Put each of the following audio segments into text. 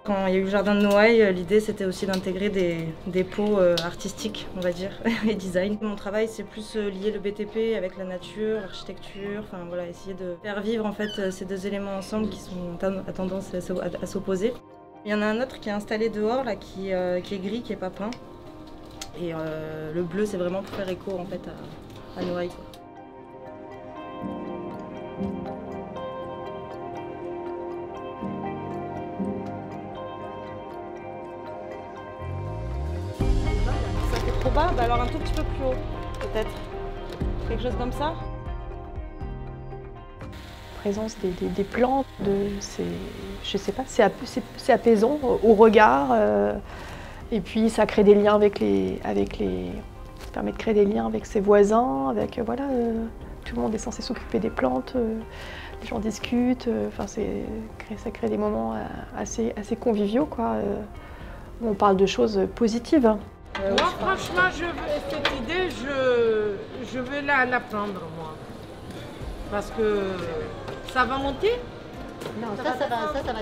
Quand il y a eu le jardin de Noailles, l'idée c'était aussi d'intégrer des pots artistiques, on va dire, et design. Mon travail c'est plus lier le BTP avec la nature, l'architecture, enfin voilà, essayer de faire vivre en fait ces deux éléments ensemble qui sont à tendance à s'opposer. Il y en a un autre qui est installé dehors là, qui est gris, qui est pas peint. Et le bleu c'est vraiment pour faire écho en fait à Noailles, quoi. Ça fait trop bas, bah alors un tout petit peu plus haut, peut-être. Quelque chose comme ça. Présence des plantes, je sais pas, c'est apaisant au regard. Et puis ça crée des liens ça permet de créer des liens avec ses voisins, avec voilà, tout le monde est censé s'occuper des plantes, les gens discutent, enfin ça crée des moments assez conviviaux quoi, où on parle de choses positives. Moi, franchement, cette idée, je veux la prendre, moi. Parce que ça va monter? Non, ça va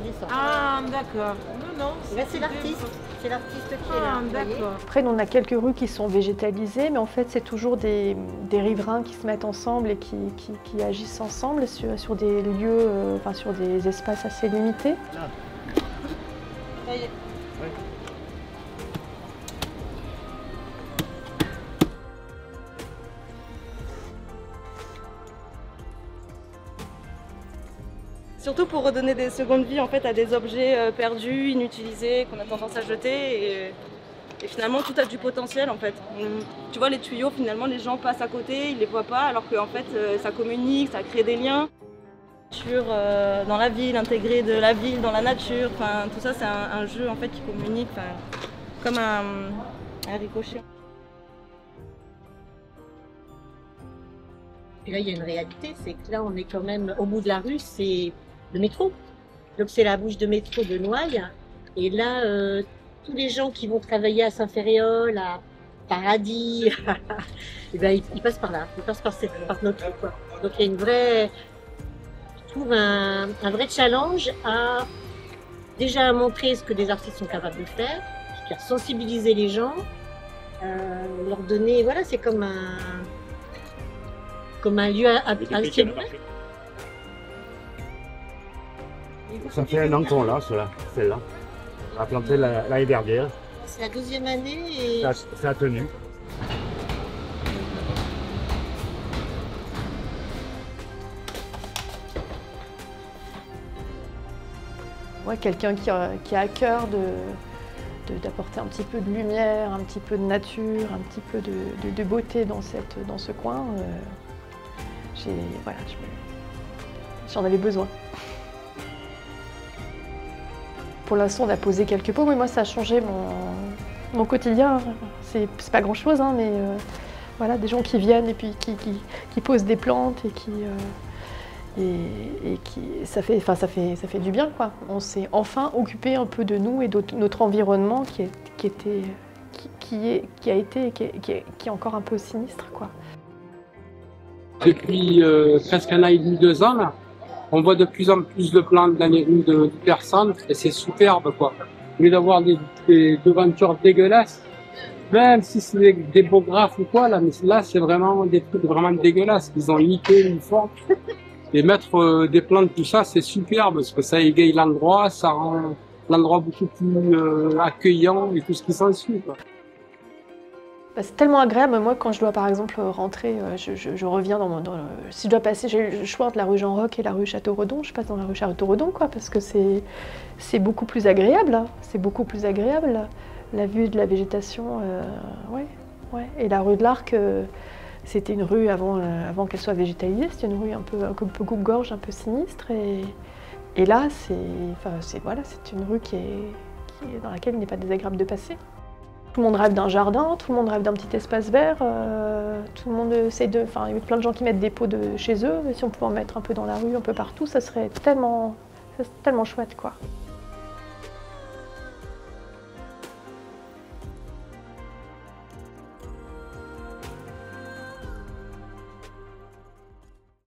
descendre. Ah, d'accord. Non. C'est l'artiste qui est là. Ah, d'accord. Après, on a quelques rues qui sont végétalisées, mais en fait, c'est toujours des riverains qui se mettent ensemble et qui agissent ensemble sur des lieux, enfin sur des espaces assez limités. Ça y est. Ouais. Surtout pour redonner des secondes vies en fait à des objets perdus, inutilisés, qu'on a tendance à jeter. Et finalement tout a du potentiel en fait. Tu vois les tuyaux, finalement les gens passent à côté, ils les voient pas alors qu'en fait ça communique, ça crée des liens. Dans la ville, intégrer de la ville dans la nature, enfin, tout ça c'est un jeu en fait qui communique, comme un ricochet. Et là, il y a une réalité, c'est que là, on est quand même au bout de la rue, c'est le métro. Donc, c'est la bouche de métro de Noailles. Et là, tous les gens qui vont travailler à Saint-Ferréol, à Paradis, et ben, ils passent par là, ils passent par notre rue, quoi. Donc, il y a je trouve un vrai challenge à déjà montrer ce que des artistes sont capables de faire, à sensibiliser les gens, leur donner, voilà, c'est comme un lieu à ciel ouvert. Ça fait un an qu'on l'a, celle-là. On a planté l'année dernière. C'est la deuxième année et... Ça a tenu. Ouais, quelqu'un qui a à cœur d'apporter un petit peu de lumière, un petit peu de nature, un petit peu de beauté dans ce coin. Voilà, j'en avais besoin. Pour l'instant, on a posé quelques pots, mais moi, ça a changé mon quotidien. C'est pas grand-chose, hein, mais voilà, des gens qui viennent et puis qui posent des plantes et ça fait du bien, quoi. On s'est enfin occupé un peu de nous et de notre environnement qui est encore un peu sinistre, quoi. Depuis presque un an et demi, 2 ans, là, on voit de plus en plus de plantes dans les rues d'Hypercentre et c'est superbe, quoi. Au lieu d'avoir des devantures dégueulasses, même si c'est des beaux graphes ou quoi, là, mais là, c'est vraiment des trucs vraiment dégueulasses. Ils ont niqué une forme. Et mettre des plantes, tout ça, c'est superbe parce que ça égaye l'endroit, ça rend l'endroit beaucoup plus accueillant et tout ce qui s'ensuit, quoi. C'est tellement agréable, moi quand je dois par exemple rentrer, je reviens si je dois passer, j'ai le choix entre la rue Jean Roch et la rue Château-Redon, je passe dans la rue Château-Redon, quoi, parce que c'est beaucoup plus agréable, hein. C'est beaucoup plus agréable, la vue de la végétation, ouais. Et la rue de l'Arc, c'était une rue avant qu'elle soit végétalisée, c'était une rue un peu coupe-gorge, un peu sinistre, et là c'est une rue dans laquelle il n'est pas désagréable de passer. Tout le monde rêve d'un jardin, tout le monde rêve d'un petit espace vert, tout le monde essaie il y a plein de gens qui mettent des pots chez eux, mais si on pouvait en mettre un peu dans la rue, un peu partout, ça serait tellement chouette, quoi.